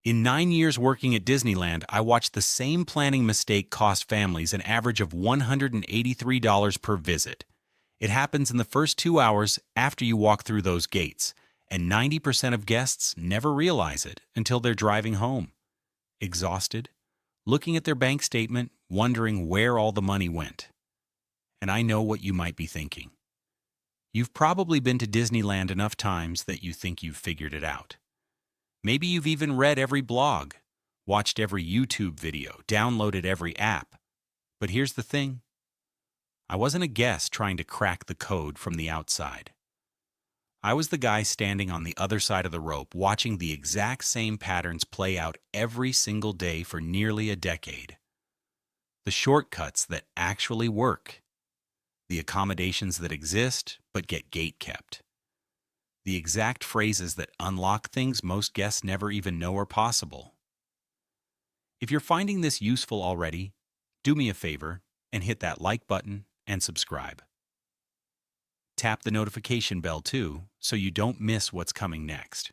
In 9 years working at Disneyland, I watched the same planning mistake cost families an average of $183 per visit. It happens in the first 2 hours after you walk through those gates, and 90% of guests never realize it until they're driving home, exhausted, looking at their bank statement, wondering where all the money went. And I know what you might be thinking. You've probably been to Disneyland enough times that you think you've figured it out. Maybe you've even read every blog, watched every YouTube video, downloaded every app. But here's the thing. I wasn't a guest trying to crack the code from the outside. I was the guy standing on the other side of the rope, watching the exact same patterns play out every single day for nearly a decade. The shortcuts that actually work. The accommodations that exist but get gate-kept. The exact phrases that unlock things most guests never even know are possible. If you're finding this useful already, do me a favor and hit that like button and subscribe. Tap the notification bell too, so you don't miss what's coming next.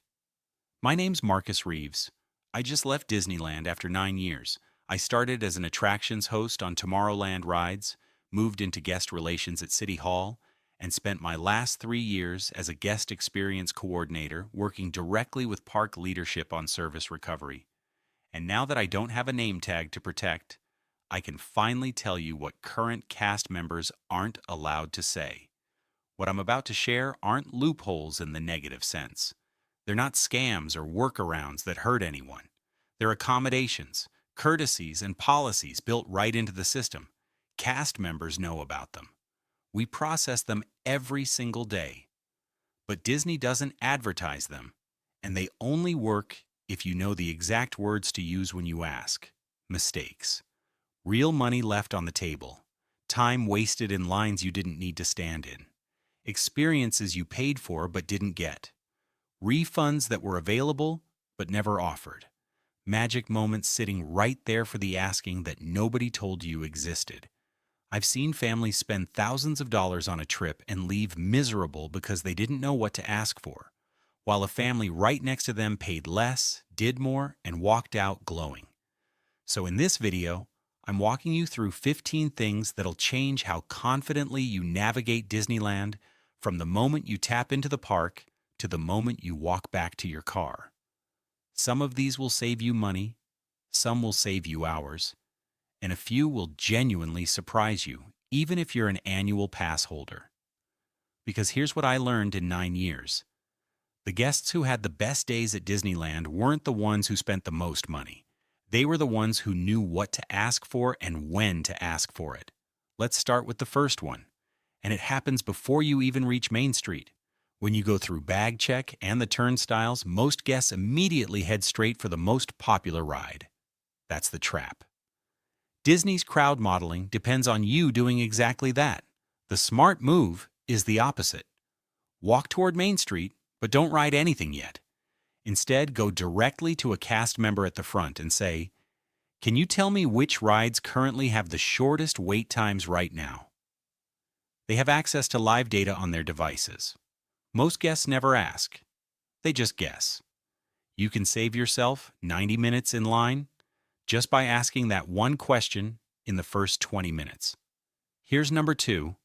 My name's Marcus Reeves. I just left Disneyland after 9 years. I started as an attractions host on Tomorrowland rides, moved into guest relations at City Hall, and spent my last 3 years as a guest experience coordinator working directly with park leadership on service recovery. And now that I don't have a name tag to protect, I can finally tell you what current cast members aren't allowed to say. What I'm about to share aren't loopholes in the negative sense. They're not scams or workarounds that hurt anyone. They're accommodations, courtesies, and policies built right into the system. Cast members know about them. We process them every single day. But Disney doesn't advertise them, and they only work if you know the exact words to use when you ask. Mistakes. Real money left on the table. Time wasted in lines you didn't need to stand in. Experiences you paid for but didn't get. Refunds that were available but never offered. Magic moments sitting right there for the asking that nobody told you existed. I've seen families spend thousands of dollars on a trip and leave miserable because they didn't know what to ask for, while a family right next to them paid less, did more, and walked out glowing. So in this video, I'm walking you through 15 things that'll change how confidently you navigate Disneyland from the moment you tap into the park to the moment you walk back to your car. Some of these will save you money, some will save you hours, and a few will genuinely surprise you, even if you're an annual pass holder. Because here's what I learned in 9 years. The guests who had the best days at Disneyland weren't the ones who spent the most money. They were the ones who knew what to ask for and when to ask for it. Let's start with the first one. And it happens before you even reach Main Street. When you go through bag check and the turnstiles, most guests immediately head straight for the most popular ride. That's the trap. Disney's crowd modeling depends on you doing exactly that. The smart move is the opposite. Walk toward Main Street, but don't ride anything yet. Instead, go directly to a cast member at the front and say, "Can you tell me which rides currently have the shortest wait times right now?" They have access to live data on their devices. Most guests never ask. They just guess. You can save yourself 90 minutes in line just by asking that one question in the first 20 minutes. Here's number 2,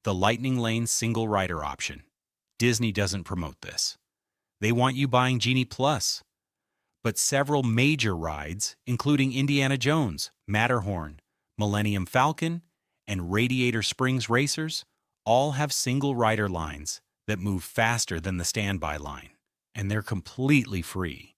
the Lightning Lane single rider option. Disney doesn't promote this. They want you buying Genie Plus. But several major rides, including Indiana Jones, Matterhorn, Millennium Falcon, and Radiator Springs Racers, all have single rider lines that move faster than the standby line, and they're completely free.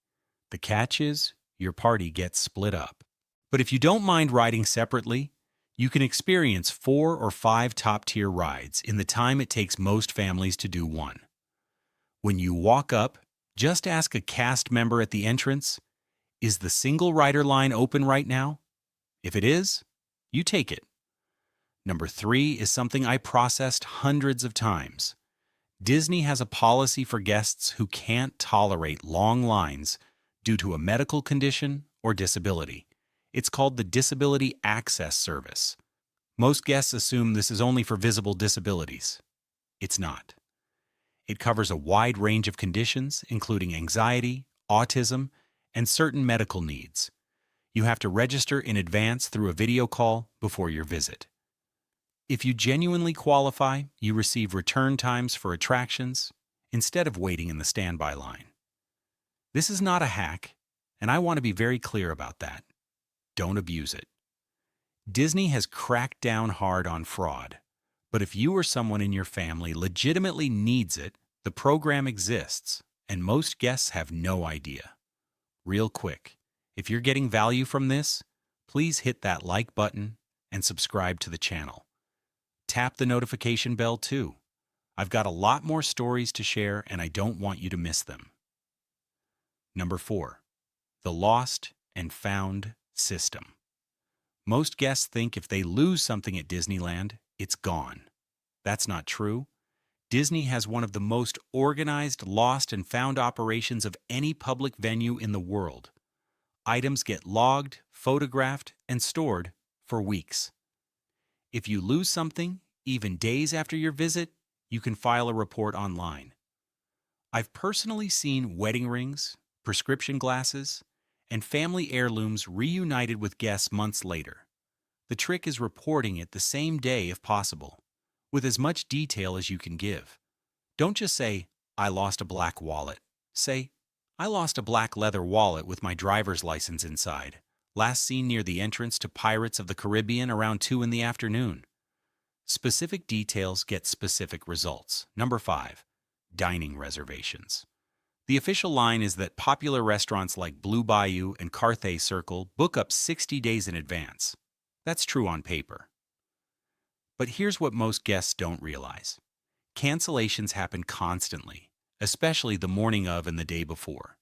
The catch is, your party gets split up. But if you don't mind riding separately, you can experience 4 or 5 top-tier rides in the time it takes most families to do one. When you walk up, just ask a cast member at the entrance, "Is the single rider line open right now?" If it is, you take it. Number 3 is something I processed hundreds of times. Disney has a policy for guests who can't tolerate long lines due to a medical condition or disability. It's called the Disability Access Service. Most guests assume this is only for visible disabilities. It's not. It covers a wide range of conditions, including anxiety, autism, and certain medical needs. You have to register in advance through a video call before your visit. If you genuinely qualify, you receive return times for attractions instead of waiting in the standby line. This is not a hack, and I want to be very clear about that. Don't abuse it. Disney has cracked down hard on fraud, but if you or someone in your family legitimately needs it, the program exists, and most guests have no idea. Real quick, if you're getting value from this, please hit that like button and subscribe to the channel. Tap the notification bell too. I've got a lot more stories to share and I don't want you to miss them. Number 4. The lost and found system. Most guests think if they lose something at Disneyland, it's gone. That's not true. Disney has one of the most organized lost and found operations of any public venue in the world. Items get logged, photographed, and stored for weeks. If you lose something, even days after your visit, you can file a report online. I've personally seen wedding rings, prescription glasses, and family heirlooms reunited with guests months later. The trick is reporting it the same day if possible, with as much detail as you can give. Don't just say, "I lost a black wallet." Say, "I lost a black leather wallet with my driver's license inside, last seen near the entrance to Pirates of the Caribbean around 2 in the afternoon." Specific details get specific results. Number 5. Dining reservations. The official line is that popular restaurants like Blue Bayou and Carthay Circle book up 60 days in advance. That's true on paper. But here's what most guests don't realize. Cancellations happen constantly, especially the morning of and the day before.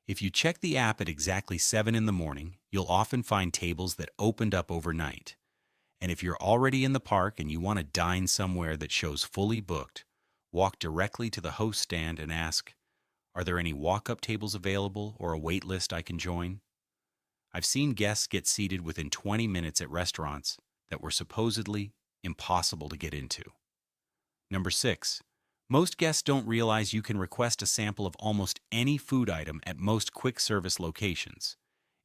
If you check the app at exactly 7 in the morning, you'll often find tables that opened up overnight. And if you're already in the park and you want to dine somewhere that shows fully booked, walk directly to the host stand and ask, "Are there any walk-up tables available or a wait list I can join?" I've seen guests get seated within 20 minutes at restaurants that were supposedly impossible to get into. Number 6. Most guests don't realize you can request a sample of almost any food item at most quick service locations.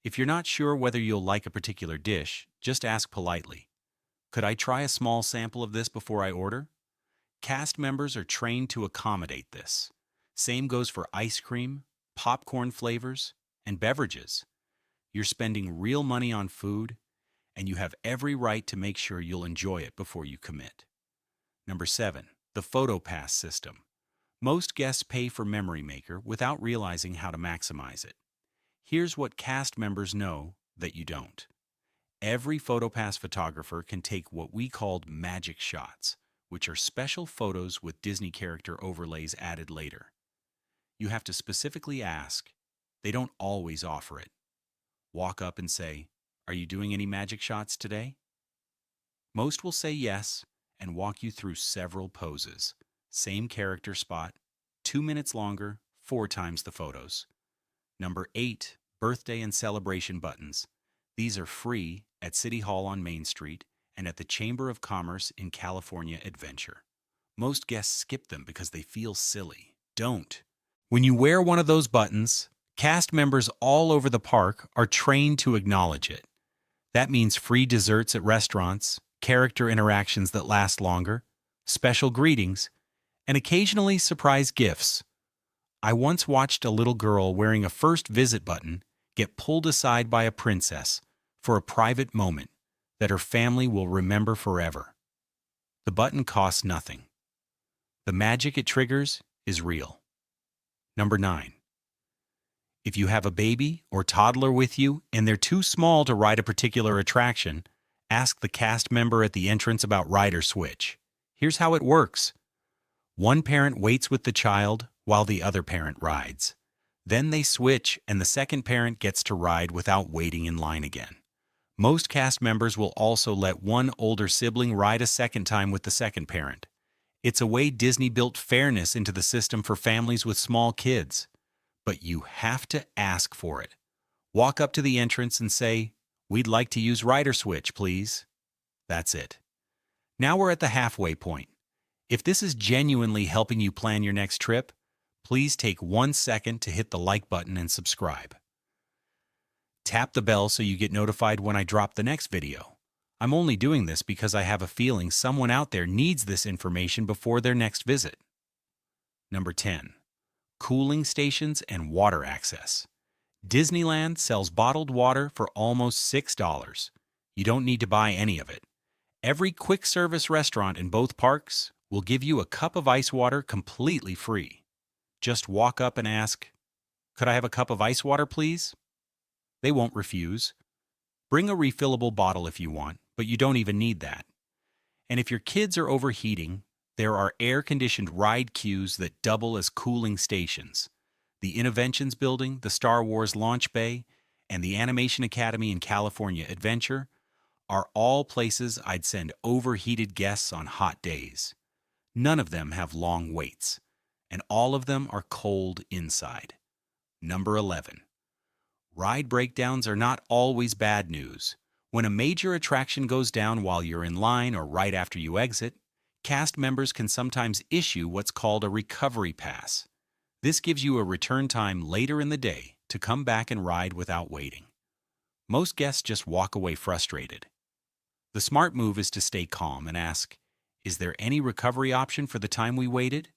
If you're not sure whether you'll like a particular dish, just ask politely, "Could I try a small sample of this before I order?" Cast members are trained to accommodate this. Same goes for ice cream, popcorn flavors, and beverages. You're spending real money on food, and you have every right to make sure you'll enjoy it before you commit. Number 7. The Photo Pass system. Most guests pay for Memory Maker without realizing how to maximize it. Here's what cast members know that you don't. Every PhotoPass photographer can take what we called magic shots, which are special photos with Disney character overlays added later. You have to specifically ask. They don't always offer it. Walk up and say, "Are you doing any magic shots today?" Most will say yes and walk you through several poses. Same character spot, 2 minutes longer, 4 times the photos. Number 8, birthday and celebration buttons. These are free at City Hall on Main Street and at the Chamber of Commerce in California Adventure. Most guests skip them because they feel silly. Don't. When you wear one of those buttons, cast members all over the park are trained to acknowledge it. That means free desserts at restaurants, character interactions that last longer, special greetings, and occasionally surprise gifts. I once watched a little girl wearing a first visit button get pulled aside by a princess for a private moment that her family will remember forever. The button costs nothing. The magic it triggers is real. Number 9. If you have a baby or toddler with you and they're too small to ride a particular attraction, ask the cast member at the entrance about ride or switch. Here's how it works. One parent waits with the child while the other parent rides. Then they switch and the second parent gets to ride without waiting in line again. Most cast members will also let one older sibling ride a second time with the second parent. It's a way Disney built fairness into the system for families with small kids. But you have to ask for it. Walk up to the entrance and say, "We'd like to use Rider Switch, please." That's it. Now we're at the halfway point. If this is genuinely helping you plan your next trip, please take 1 second to hit the like button and subscribe. Tap the bell so you get notified when I drop the next video. I'm only doing this because I have a feeling someone out there needs this information before their next visit. Number 10. Cooling stations and water access. Disneyland sells bottled water for almost $6. You don't need to buy any of it. Every quick service restaurant in both parks will give you a cup of ice water completely free. Just walk up and ask, "Could I have a cup of ice water, please?" They won't refuse. Bring a refillable bottle if you want, but you don't even need that. And if your kids are overheating, there are air-conditioned ride queues that double as cooling stations. The Innovations Building, the Star Wars Launch Bay, and the Animation Academy in California Adventure are all places I'd send overheated guests on hot days. None of them have long waits, and all of them are cold inside. Number 11. Ride breakdowns are not always bad news. When a major attraction goes down while you're in line or right after you exit, cast members can sometimes issue what's called a recovery pass. This gives you a return time later in the day to come back and ride without waiting. Most guests just walk away frustrated. The smart move is to stay calm and ask, "Is there any recovery option for the time we waited?"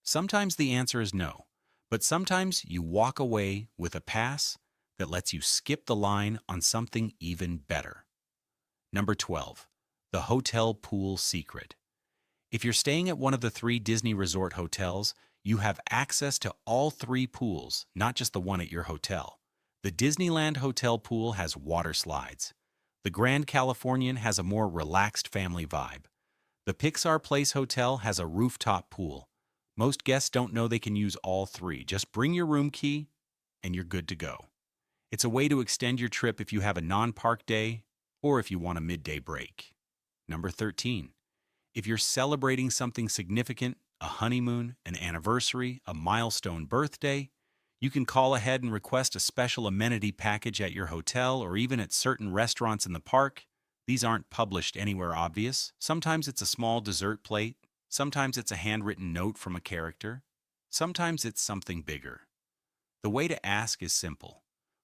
Sometimes the answer is no, but sometimes you walk away with a pass that lets you skip the line on something even better. Number 12. The hotel pool secret. If you're staying at one of the 3 Disney Resort hotels, you have access to all 3 pools, not just the one at your hotel. The Disneyland Hotel pool has water slides. The Grand Californian has a more relaxed family vibe. The Pixar Place Hotel has a rooftop pool. Most guests don't know they can use all 3. Just bring your room key and you're good to go. It's a way to extend your trip if you have a non-park day or if you want a midday break. Number 13. If you're celebrating something significant, a honeymoon, an anniversary, a milestone birthday, you can call ahead and request a special amenity package at your hotel or even at certain restaurants in the park. These aren't published anywhere obvious. Sometimes it's a small dessert plate. Sometimes it's a handwritten note from a character. Sometimes it's something bigger. The way to ask is simple.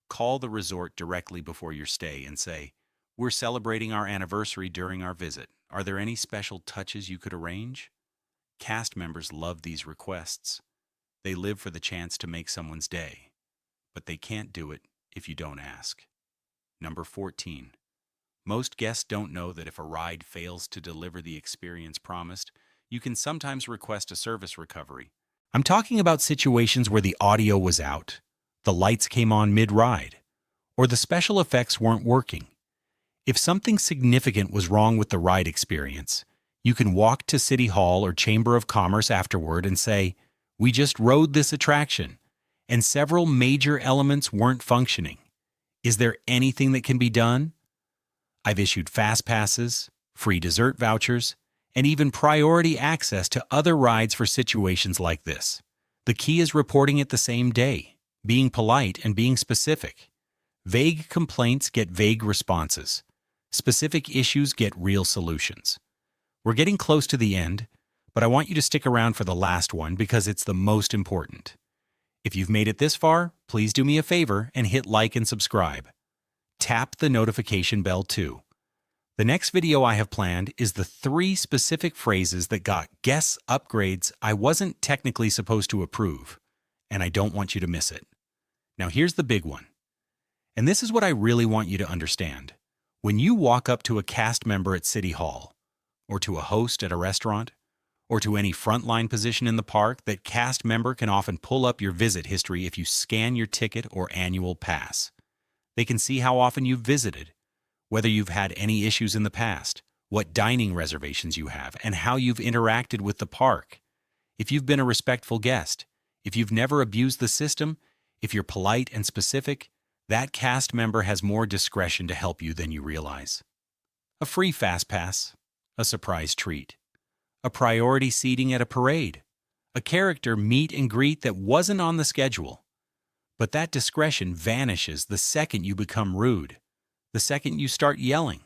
Call the resort directly before your stay and say, "We're celebrating our anniversary during our visit. Are there any special touches you could arrange?" Cast members love these requests. They live for the chance to make someone's day, but they can't do it if you don't ask. Number 14. Most guests don't know that if a ride fails to deliver the experience promised, you can sometimes request a service recovery. I'm talking about situations where the audio was out, the lights came on mid-ride, or the special effects weren't working. If something significant was wrong with the ride experience, you can walk to City Hall or Chamber of Commerce afterward and say, "We just rode this attraction, and several major elements weren't functioning. Is there anything that can be done?" I've issued fast passes, free dessert vouchers, and even priority access to other rides for situations like this. The key is reporting it the same day, being polite and being specific. Vague complaints get vague responses. Specific issues get real solutions. We're getting close to the end, but I want you to stick around for the last one because it's the most important. If you've made it this far, please do me a favor and hit like and subscribe. Tap the notification bell too. The next video I have planned is the 3 specific phrases that got guests upgrades I wasn't technically supposed to approve, and I don't want you to miss it. Now here's the big one. And this is what I really want you to understand. When you walk up to a cast member at City Hall, or to a host at a restaurant, or to any frontline position in the park, that cast member can often pull up your visit history if you scan your ticket or annual pass. They can see how often you've visited, whether you've had any issues in the past, what dining reservations you have, and how you've interacted with the park. If you've been a respectful guest, if you've never abused the system, if you're polite and specific, that cast member has more discretion to help you than you realize. A free fast pass, a surprise treat, a priority seating at a parade, a character meet and greet that wasn't on the schedule. But that discretion vanishes the second you become rude, the second you start yelling,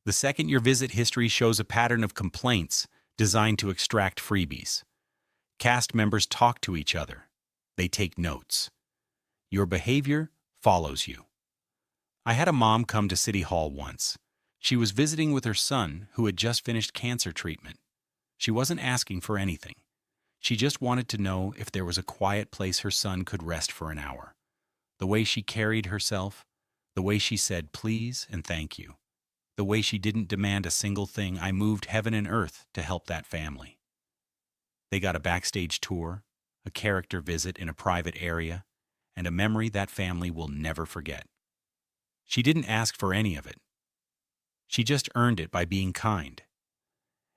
the second your visit history shows a pattern of complaints designed to extract freebies. Cast members talk to each other. They take notes. Your behavior follows you. I had a mom come to City Hall once. She was visiting with her son, who had just finished cancer treatment. She wasn't asking for anything. She just wanted to know if there was a quiet place her son could rest for an hour. The way she carried herself, the way she said please and thank you, the way she didn't demand a single thing, I moved heaven and earth to help that family. They got a backstage tour, a character visit in a private area, and a memory that family will never forget. She didn't ask for any of it. She just earned it by being kind.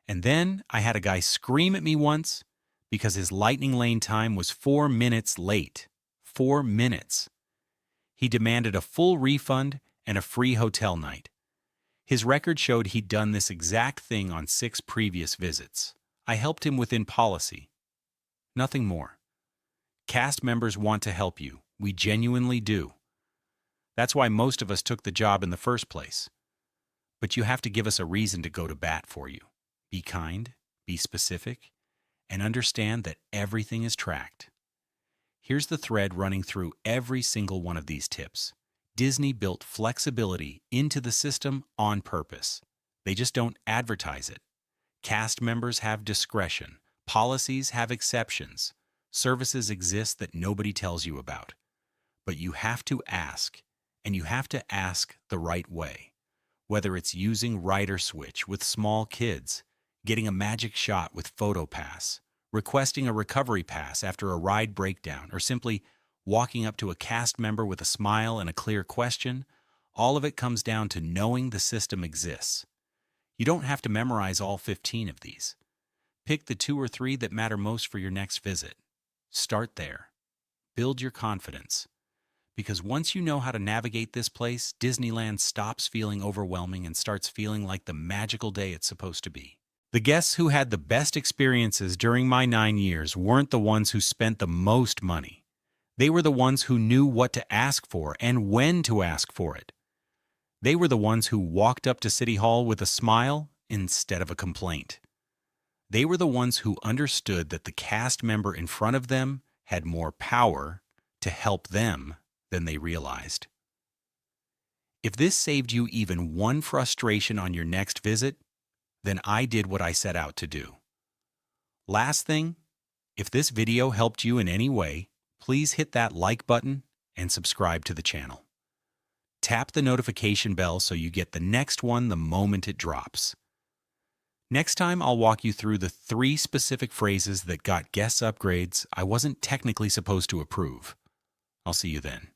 And then I had a guy scream at me once because his lightning lane time was 4 minutes late. 4 minutes. He demanded a full refund and a free hotel night. His record showed he'd done this exact thing on 6 previous visits. I helped him within policy. Nothing more. Cast members want to help you. We genuinely do. That's why most of us took the job in the first place. But you have to give us a reason to go to bat for you. Be kind, be specific, and understand that everything is tracked. Here's the thread running through every single one of these tips. Disney built flexibility into the system on purpose. They just don't advertise it. Cast members have discretion. Policies have exceptions. Services exist that nobody tells you about. But you have to ask, and you have to ask the right way. Whether it's using Rider Switch with small kids, getting a magic shot with PhotoPass, requesting a recovery pass after a ride breakdown, or simply walking up to a cast member with a smile and a clear question, all of it comes down to knowing the system exists. You don't have to memorize all 15 of these. Pick the 2 or 3 that matter most for your next visit. Start there. Build your confidence. Because once you know how to navigate this place, Disneyland stops feeling overwhelming and starts feeling like the magical day it's supposed to be. The guests who had the best experiences during my 9 years weren't the ones who spent the most money. They were the ones who knew what to ask for and when to ask for it. They were the ones who walked up to City Hall with a smile instead of a complaint. They were the ones who understood that the cast member in front of them had more power to help them than they realized. If this saved you even one frustration on your next visit, then I did what I set out to do. Last thing, if this video helped you in any way, please hit that like button and subscribe to the channel. Tap the notification bell so you get the next one the moment it drops. Next time, I'll walk you through the 3 specific phrases that got guests upgrades I wasn't technically supposed to approve. I'll see you then.